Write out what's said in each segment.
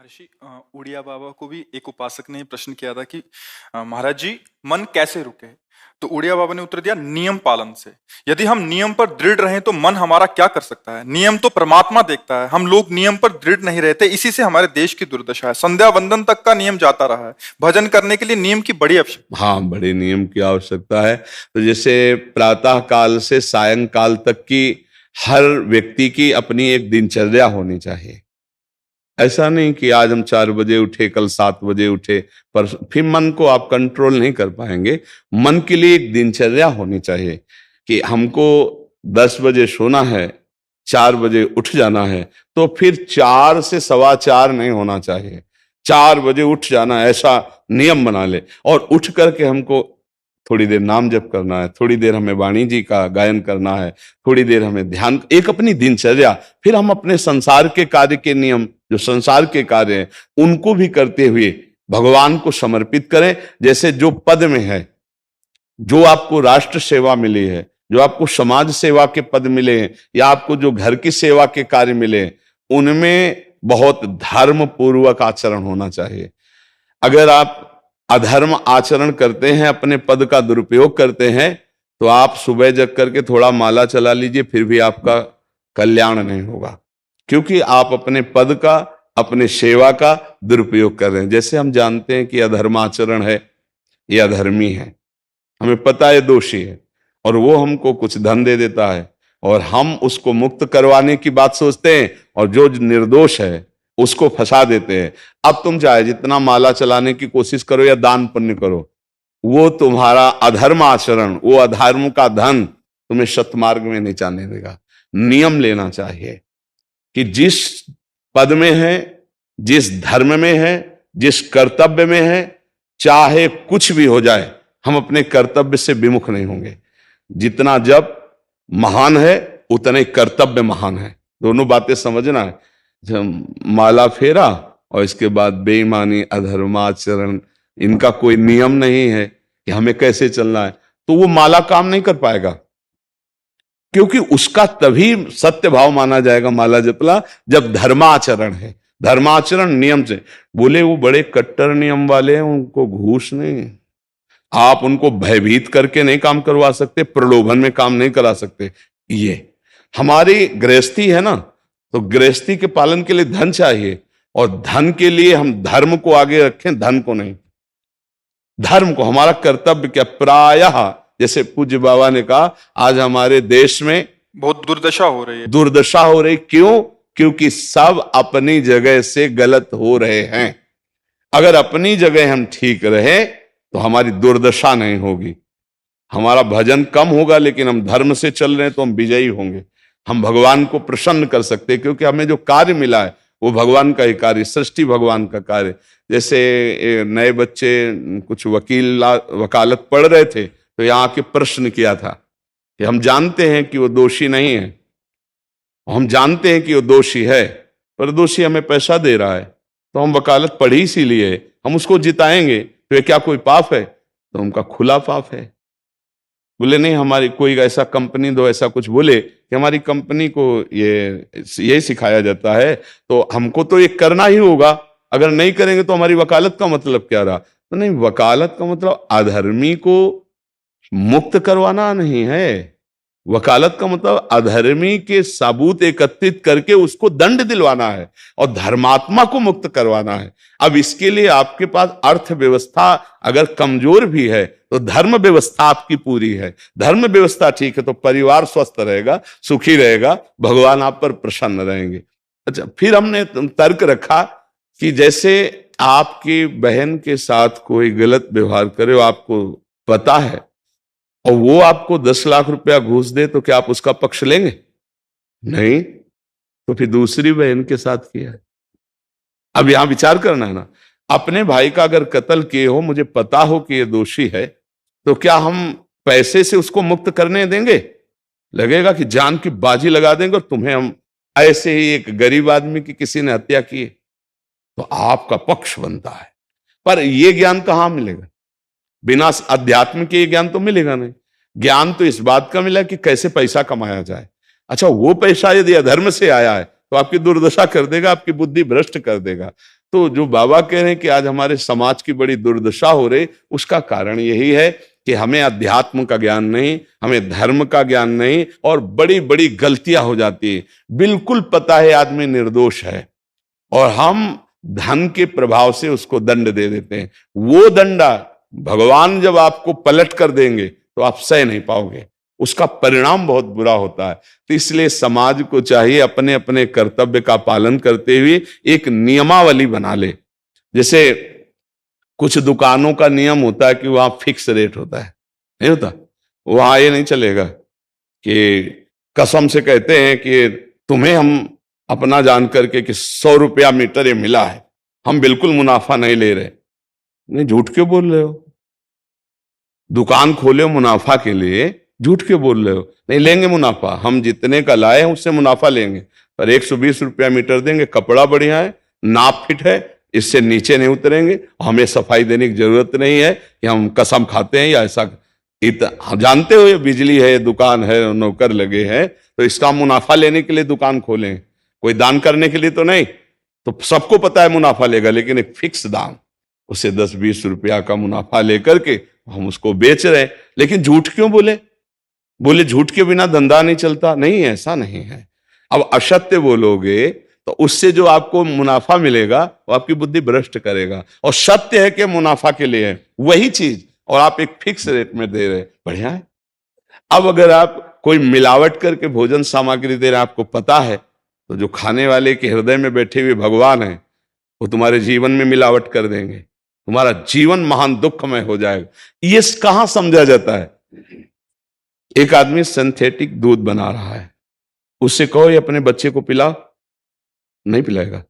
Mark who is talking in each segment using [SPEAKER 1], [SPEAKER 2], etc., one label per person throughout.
[SPEAKER 1] महर्षि उड़िया बाबा को भी एक उपासक ने प्रश्न किया था कि महाराज जी मन कैसे रुके। तो उड़िया बाबा ने उत्तर दिया नियम पालन से। यदि हम नियम पर दृढ़ रहें तो मन हमारा क्या कर सकता है। नियम तो परमात्मा देखता है, हम लोग नियम पर दृढ़ नहीं रहते, इसी से हमारे देश की दुर्दशा है। संध्या वंदन तक का नियम जाता रहा है, भजन करने के लिए नियम की बड़ी आवश्यकता।
[SPEAKER 2] हाँ, बड़े नियम की आवश्यकता है। तो जैसे प्रातः काल से सायंकाल तक की हर व्यक्ति की अपनी एक दिनचर्या होनी चाहिए। ऐसा नहीं कि आज हम 4 बजे उठे, कल 7 बजे उठे, पर फिर मन को आप कंट्रोल नहीं कर पाएंगे। मन के लिए एक दिनचर्या होनी चाहिए कि हमको 10 बजे सोना है, 4 बजे उठ जाना है, तो फिर 4 से 4:15 नहीं होना चाहिए, 4 बजे उठ जाना, ऐसा नियम बना ले। और उठ करके हमको थोड़ी देर नाम जप करना है, थोड़ी देर हमें वाणी जी का गायन करना है, थोड़ी देर हमें ध्यान, एक अपनी दिनचर्या। फिर हम अपने संसार के कार्य के नियम, जो संसार के कार्य हैं, उनको भी करते हुए भगवान को समर्पित करें। जैसे जो पद में है, जो आपको राष्ट्र सेवा मिली है, जो आपको समाज सेवा के पद मिले हैं, या आपको जो घर की सेवा के कार्य मिले हैं, उनमें बहुत धर्म पूर्वक आचरण होना चाहिए। अगर आप अधर्म आचरण करते हैं, अपने पद का दुरुपयोग करते हैं, तो आप सुबह जग करके थोड़ा माला चला लीजिए, फिर भी आपका कल्याण नहीं होगा, क्योंकि आप अपने पद का, अपने सेवा का दुरुपयोग कर रहे हैं। जैसे हम जानते हैं कि अधर्म आचरण है, ये अधर्मी है, हमें पता है दोषी है, और वो हमको कुछ धन दे देता है, और हम उसको मुक्त करवाने की बात सोचते हैं, और जो निर्दोष है उसको फंसा देते हैं। अब तुम चाहे जितना माला चलाने की कोशिश करो या दान पुण्य करो, वो तुम्हारा अधर्म आचरण, वो अधर्म का धन तुम्हें सतमार्ग में नहीं जाने देगा। नियम लेना चाहिए कि जिस पद में है, जिस धर्म में है, जिस कर्तव्य में है, चाहे कुछ भी हो जाए, हम अपने कर्तव्य से विमुख नहीं होंगे। जितना जप महान है, उतने कर्तव्य महान है। दोनों बातें समझना है। जब माला फेरा और इसके बाद बेईमानी, अधर्माचरण, इनका कोई नियम नहीं है कि हमें कैसे चलना है, तो वो माला काम नहीं कर पाएगा, क्योंकि उसका तभी सत्य भाव माना जाएगा माला जपला जब धर्माचरण है। धर्माचरण नियम से। बोले वो बड़े कट्टर नियम वाले हैं, उनको घूस नहीं, आप उनको भयभीत करके नहीं काम करवा सकते, प्रलोभन में काम नहीं करा सकते। ये हमारी गृहस्थी है ना, तो गृहस्थी के पालन के लिए धन चाहिए, और धन के लिए हम धर्म को आगे रखें, धन को नहीं। धर्म को, हमारा कर्तव्य क्या, प्रायः जैसे पूज्य बाबा ने कहा, आज हमारे देश में
[SPEAKER 1] बहुत दुर्दशा हो रही है।
[SPEAKER 2] दुर्दशा हो रही, क्यों? क्योंकि सब अपनी जगह से गलत हो रहे हैं। अगर अपनी जगह हम ठीक रहे तो हमारी दुर्दशा नहीं होगी, हमारा भजन कम होगा, लेकिन हम धर्म से चल रहे हैं तो हम विजयी होंगे। हम भगवान को प्रसन्न कर सकते हैं, क्योंकि हमें जो कार्य मिला है वो भगवान का ही कार्य, सृष्टि भगवान का कार्य। जैसे नए बच्चे कुछ वकालत पढ़ रहे थे, तो यहाँ के प्रश्न किया था कि हम जानते हैं कि वो दोषी नहीं है, हम जानते हैं कि वो दोषी है, पर दोषी हमें पैसा दे रहा है, तो हम वकालत पढ़ी इसीलिए, हम उसको जिताएंगे, तो ये क्या कोई पाप है? तो उनका खुला पाप है। बोले नहीं, हमारी कोई ऐसा कंपनी दो, ऐसा कुछ बोले कि हमारी कंपनी को ये सिखाया जाता है, तो हमको तो ये करना ही होगा, अगर नहीं करेंगे तो हमारी वकालत का मतलब क्या रहा? तो नहीं, वकालत का मतलब अधर्मी को मुक्त करवाना नहीं है। वकालत का मतलब अधर्मी के सबूत एकत्रित करके उसको दंड दिलवाना है, और धर्मात्मा को मुक्त करवाना है। अब इसके लिए आपके पास अर्थव्यवस्था अगर कमजोर भी है, तो धर्म व्यवस्था आपकी पूरी है। धर्म व्यवस्था ठीक है तो परिवार स्वस्थ रहेगा, सुखी रहेगा, भगवान आप पर प्रसन्न रहेंगे। अच्छा, फिर हमने तर्क रखा कि जैसे आपकी बहन के साथ कोई गलत व्यवहार करे, आपको पता है, और वो आपको 10 लाख रुपया घूस दे, तो क्या आप उसका पक्ष लेंगे? नहीं, तो फिर दूसरी बहन के साथ किया है। अब यहां विचार करना है ना, अपने भाई का अगर कत्ल किए हो, मुझे पता हो कि ये दोषी है, तो क्या हम पैसे से उसको मुक्त करने देंगे? लगेगा कि जान की बाजी लगा देंगे, और तुम्हें हम ऐसे ही एक गरीब आदमी की किसी ने हत्या की, तो आपका पक्ष बनता है। पर यह ज्ञान कहां मिलेगा? बिना अध्यात्म के ज्ञान तो मिलेगा नहीं। ज्ञान तो इस बात का मिला कि कैसे पैसा कमाया जाए। अच्छा, वो पैसा यदि अधर्म से आया है तो आपकी दुर्दशा कर देगा, आपकी बुद्धि भ्रष्ट कर देगा। तो जो बाबा कह रहे हैं कि आज हमारे समाज की बड़ी दुर्दशा हो रही, उसका कारण यही है कि हमें अध्यात्म का ज्ञान नहीं, हमें धर्म का ज्ञान नहीं, और बड़ी बड़ी गलतियां हो जाती है। बिल्कुल पता है आदमी निर्दोष है और हम धन के प्रभाव से उसको दंड दे देते हैं। वो दंडा भगवान जब आपको पलट कर देंगे तो आप सह नहीं पाओगे, उसका परिणाम बहुत बुरा होता है। तो इसलिए समाज को चाहिए अपने अपने कर्तव्य का पालन करते हुए एक नियमावली बना ले। जैसे कुछ दुकानों का नियम होता है कि वहां फिक्स रेट होता है, नहीं होता? वहां ये नहीं चलेगा कि कसम से कहते हैं कि तुम्हें हम अपना जान करके कि 100 रुपया मीटर ये मिला है, हम बिल्कुल मुनाफा नहीं ले रहे। नहीं, झूठ क्यों बोल रहे हो? दुकान खोले हो मुनाफा के लिए, झूठ क्यों बोल रहे हो? नहीं लेंगे मुनाफा, हम जितने का लाए हैं उससे मुनाफा लेंगे, पर 120 रुपया मीटर देंगे, कपड़ा बढ़िया है, नाप फिट है, इससे नीचे नहीं उतरेंगे, हमें सफाई देने की जरूरत नहीं है कि हम कसम खाते हैं या ऐसा। हम जानते हो ये बिजली है, दुकान है, नौकर लगे हैं, तो इसका मुनाफा लेने के लिए दुकान खोलें, कोई दान करने के लिए तो नहीं। तो सबको पता है मुनाफा लेगा, लेकिन एक फिक्स दाम, उसे 10-20 रुपया का मुनाफा लेकर के हम उसको बेच रहे हैं। लेकिन झूठ क्यों बोले? बोले झूठ के बिना धंधा नहीं चलता। नहीं, ऐसा नहीं है। अब असत्य बोलोगे तो उससे जो आपको मुनाफा मिलेगा वो आपकी बुद्धि भ्रष्ट करेगा, और सत्य है कि मुनाफा के लिए है वही चीज, और आप एक फिक्स रेट में दे रहे, बढ़िया है। अब अगर आप कोई मिलावट करके भोजन सामग्री दे रहे, आपको पता है, तो जो खाने वाले के हृदय में बैठे हुए भगवान है वो तुम्हारे जीवन में मिलावट कर देंगे, तुम्हारा जीवन महान दुखमय हो जाएगा। ये कहां समझा जाता है? एक आदमी सिंथेटिक दूध बना रहा है, उससे कहो ये अपने बच्चे को पिला, नहीं पिलाएगा।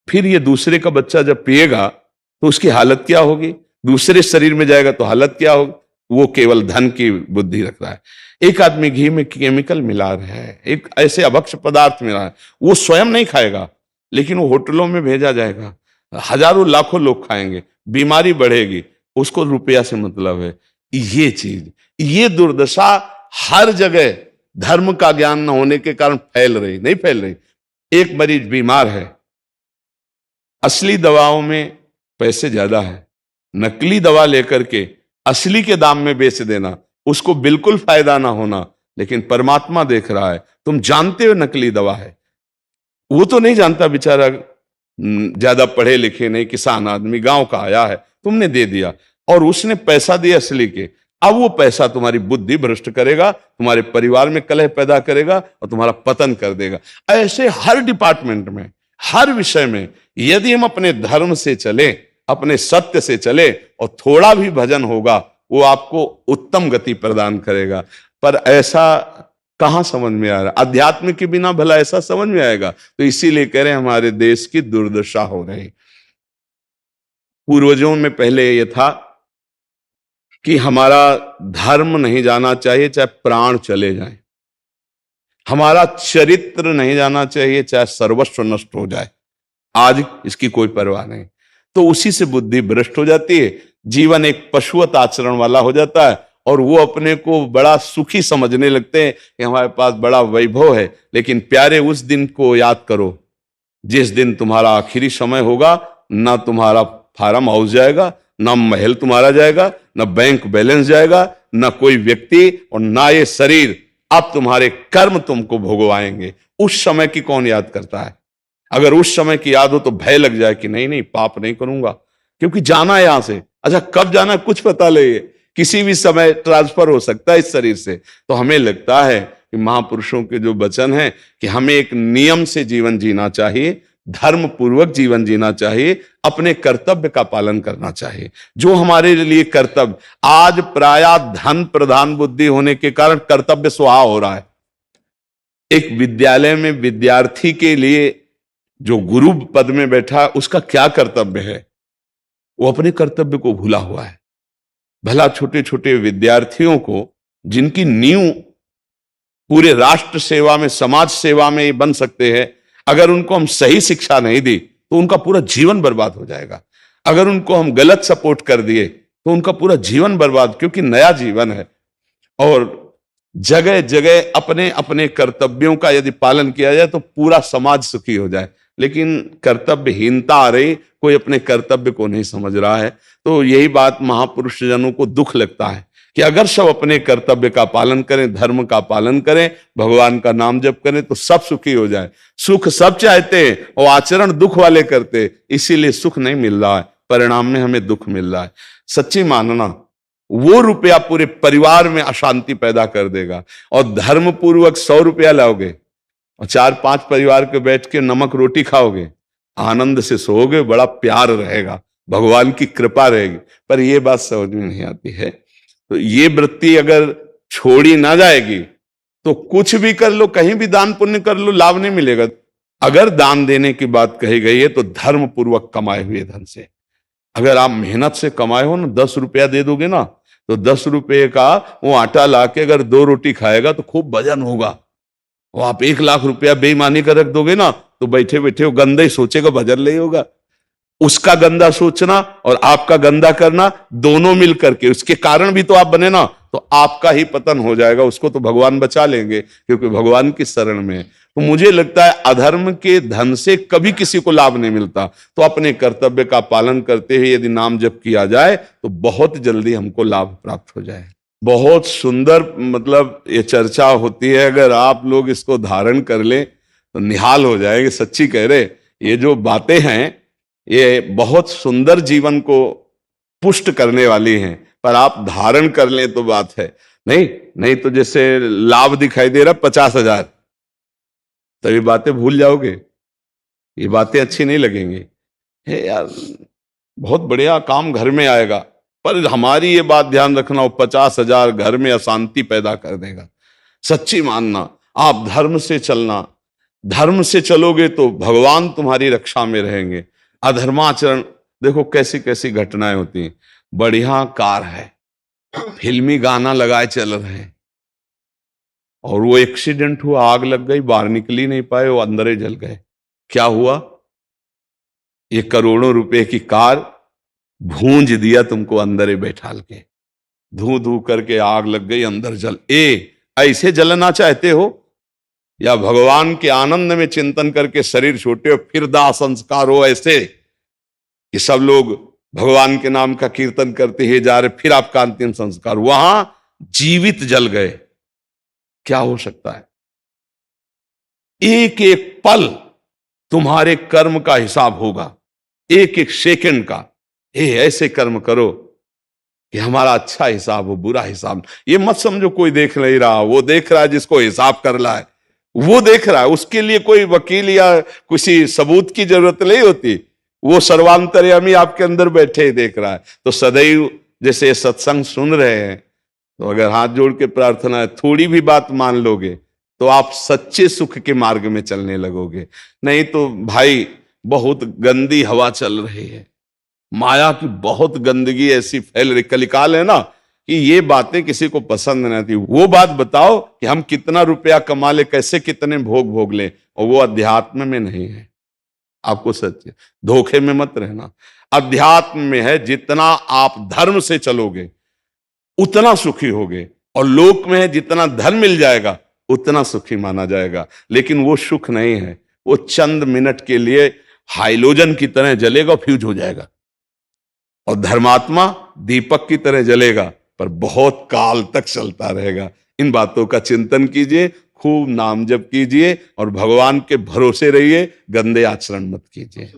[SPEAKER 2] फिर ये दूसरे का बच्चा जब पिएगा तो उसकी हालत क्या होगी? दूसरे शरीर में जाएगा तो हालत क्या होगी? वो केवल धन की बुद्धि रख रहा है। एक आदमी घी में केमिकल मिला रहा है, एक ऐसे अभक्ष पदार्थ मिला है, वो स्वयं नहीं खाएगा, लेकिन वो होटलों में भेजा जाएगा, हजारों लाखों लोग खाएंगे, बीमारी बढ़ेगी, उसको रुपया से मतलब है। ये चीज, ये दुर्दशा हर जगह धर्म का ज्ञान न होने के कारण फैल रही, नहीं फैल रही। एक मरीज बीमार है, असली दवाओं में पैसे ज्यादा है, नकली दवा लेकर के असली के दाम में बेच देना, उसको बिल्कुल फायदा ना होना। लेकिन परमात्मा देख रहा है, तुम जानते हो नकली दवा है, वो तो नहीं जानता बेचारा, ज्यादा पढ़े लिखे नहीं, किसान आदमी गांव का आया है, तुमने दे दिया और उसने पैसा दिया असली के। अब वो पैसा तुम्हारी बुद्धि भ्रष्ट करेगा, तुम्हारे परिवार में कलह पैदा करेगा और तुम्हारा पतन कर देगा। ऐसे हर डिपार्टमेंट में, हर विषय में यदि हम अपने धर्म से चले, अपने सत्य से चले और थोड़ा भी भजन होगा, वो आपको उत्तम गति प्रदान करेगा। पर ऐसा कहां समझ में आ रहा? अध्यात्म के बिना भला ऐसा समझ में आएगा? तो इसीलिए कह रहे हैं हमारे देश की दुर्दशा हो रही। पूर्वजों में पहले यह था कि हमारा धर्म नहीं जाना चाहिए चाहे प्राण चले जाएं, हमारा चरित्र नहीं जाना चाहिए चाहे सर्वस्व नष्ट हो जाए। आज इसकी कोई परवाह नहीं, तो उसी से बुद्धि भ्रष्ट हो जाती है, जीवन एक पशुवत आचरण वाला हो जाता है, और वो अपने को बड़ा सुखी समझने लगते हैं कि हमारे पास बड़ा वैभव है। लेकिन प्यारे, उस दिन को याद करो जिस दिन तुम्हारा आखिरी समय होगा, ना तुम्हारा फार्म हाउस जाएगा, ना महल तुम्हारा जाएगा, ना बैंक बैलेंस जाएगा, ना कोई व्यक्ति, और ना ये शरीर। अब तुम्हारे कर्म तुमको भोगवाएंगे। उस समय की कौन याद करता है? अगर उस समय की याद हो तो भय लग जाए कि नहीं नहीं, पाप नहीं करूंगा, क्योंकि जाना है यहां से। अच्छा, कब जाना कुछ पता नहीं, किसी भी समय ट्रांसफर हो सकता है इस शरीर से। तो हमें लगता है कि महापुरुषों के जो वचन है कि हमें एक नियम से जीवन जीना चाहिए, धर्म पूर्वक जीवन जीना चाहिए, अपने कर्तव्य का पालन करना चाहिए। जो हमारे लिए कर्तव्य, आज प्रायः धन प्रधान बुद्धि होने के कारण कर्तव्य स्वाहा हो रहा है। एक विद्यालय में विद्यार्थी के लिए जो गुरु पद में बैठा, उसका क्या कर्तव्य है? वो अपने कर्तव्य को भूला हुआ है। भला छोटे छोटे विद्यार्थियों को, जिनकी नींव पूरे राष्ट्र सेवा में, समाज सेवा में ये बन सकते हैं, अगर उनको हम सही शिक्षा नहीं दी तो उनका पूरा जीवन बर्बाद हो जाएगा। अगर उनको हम गलत सपोर्ट कर दिए तो उनका पूरा जीवन बर्बाद, क्योंकि नया जीवन है। और जगह जगह अपने अपने कर्तव्यों का यदि पालन किया जाए तो पूरा समाज सुखी हो जाए। लेकिन कर्तव्यहीनता आ रही, कोई अपने कर्तव्य को नहीं समझ रहा है। तो यही बात महापुरुष जनों को दुख लगता है कि अगर सब अपने कर्तव्य का पालन करें, धर्म का पालन करें, भगवान का नाम जप करें तो सब सुखी हो जाए। सुख सब चाहते हैं और आचरण दुख वाले करते, इसीलिए सुख नहीं मिल रहा है, परिणाम में हमें दुख मिल रहा है। सच्ची मानना, वो रुपया पूरे परिवार में अशांति पैदा कर देगा। और धर्म पूर्वक 100 रुपया लाओगे और 4-5 परिवार के बैठ के नमक रोटी खाओगे, आनंद से सोओगे, बड़ा प्यार रहेगा, भगवान की कृपा रहेगी। पर ये बात समझ में नहीं आती है। तो ये वृत्ति अगर छोड़ी ना जाएगी तो कुछ भी कर लो, कहीं भी दान पुण्य कर लो, लाभ नहीं मिलेगा। अगर दान देने की बात कही गई है तो धर्म पूर्वक कमाए हुए धन से। अगर आप मेहनत से कमाए हो ना, 10 रुपया दे दोगे ना, तो 10 रुपये का वो आटा लाके अगर 2 रोटी खाएगा तो खूब वजन होगा। और आप 1 लाख रुपया बेईमानी कर रख दोगे ना, तो बैठे बैठे वो गंदा ही सोचेगा, वजन नहीं होगा। उसका गंदा सोचना और आपका गंदा करना, दोनों मिल करके उसके कारण भी तो आप बने ना, तो आपका ही पतन हो जाएगा। उसको तो भगवान बचा लेंगे क्योंकि भगवान की शरण में। तो मुझे लगता है अधर्म के धन से कभी किसी को लाभ नहीं मिलता। तो अपने कर्तव्य का पालन करते हुए यदि नाम जप किया जाए तो बहुत जल्दी हमको लाभ प्राप्त हो जाए। बहुत सुंदर मतलब ये चर्चा होती है, अगर आप लोग इसको धारण कर लें तो निहाल हो जाएंगे। सच्ची कह रहे, ये जो बातें हैं ये बहुत सुंदर जीवन को पुष्ट करने वाली हैं, पर आप धारण कर लें तो बात है। नहीं तो जैसे लाभ दिखाई दे रहा 50,000, तो ये बातें भूल जाओगे, ये बातें अच्छी नहीं लगेंगी। हे यार, बहुत बढ़िया काम घर में आएगा, पर हमारी ये बात ध्यान रखना, वो 50,000 घर में अशांति पैदा कर देगा। सच्ची मानना, आप धर्म से चलना, धर्म से चलोगे तो भगवान तुम्हारी रक्षा में रहेंगे। अधर्माचरण, देखो कैसी कैसी घटनाएं होती हैं। बढ़िया कार है, फिल्मी गाना लगाए चल रहे हैं, और वो एक्सीडेंट हुआ, आग लग गई, बाहर निकल ही नहीं पाए, वो अंदर ही जल गए। क्या हुआ? ये करोड़ों रुपए की कार भूंज दिया तुमको अंदर ही बैठाल के, धू धू करके आग लग गई, अंदर जल। ऐसे जलना चाहते हो या भगवान के आनंद में चिंतन करके शरीर छोटे हो फिर दाह संस्कार हो ऐसे कि सब लोग भगवान के नाम का कीर्तन करते ही जा रहे, फिर आपका अंतिम संस्कार वहां जीवित जल गए? क्या हो सकता है? एक एक पल तुम्हारे कर्म का हिसाब होगा, एक एक सेकंड का। ऐसे कर्म करो कि हमारा अच्छा हिसाब हो, बुरा हिसाब। ये मत समझो कोई देख नहीं रहा, वो देख रहा है जिसको हिसाब करना है, वो देख रहा है। उसके लिए कोई वकील या किसी सबूत की जरूरत नहीं होती, वो सर्वांतर्यामी आपके अंदर बैठे ही देख रहा है। तो सदैव जैसे सत्संग सुन रहे हैं, तो अगर हाथ जोड़ के प्रार्थना है, थोड़ी भी बात मान लोगे तो आप सच्चे सुख के मार्ग में चलने लगोगे। नहीं तो भाई बहुत गंदी हवा चल रही है, माया की बहुत गंदगी ऐसी फैल रही, कलिकाल है ना, कि ये बातें किसी को पसंद नहीं आती। वो बात बताओ कि हम कितना रुपया कमा ले, कैसे कितने भोग भोग ले, और वो अध्यात्म में नहीं है। आपको सच धोखे में मत रहना, अध्यात्म में है। जितना आप धर्म से चलोगे उतना सुखी होगे, और लोक में है जितना धन मिल जाएगा उतना सुखी माना जाएगा। लेकिन वो सुख नहीं है, वो चंद मिनट के लिए हाइलोजन की तरह जलेगा, फ्यूज हो जाएगा। और धर्मात्मा दीपक की तरह जलेगा, पर बहुत काल तक चलता रहेगा। इन बातों का चिंतन कीजिए, खूब नाम जप कीजिए और भगवान के भरोसे रहिए, गंदे आचरण मत कीजिए।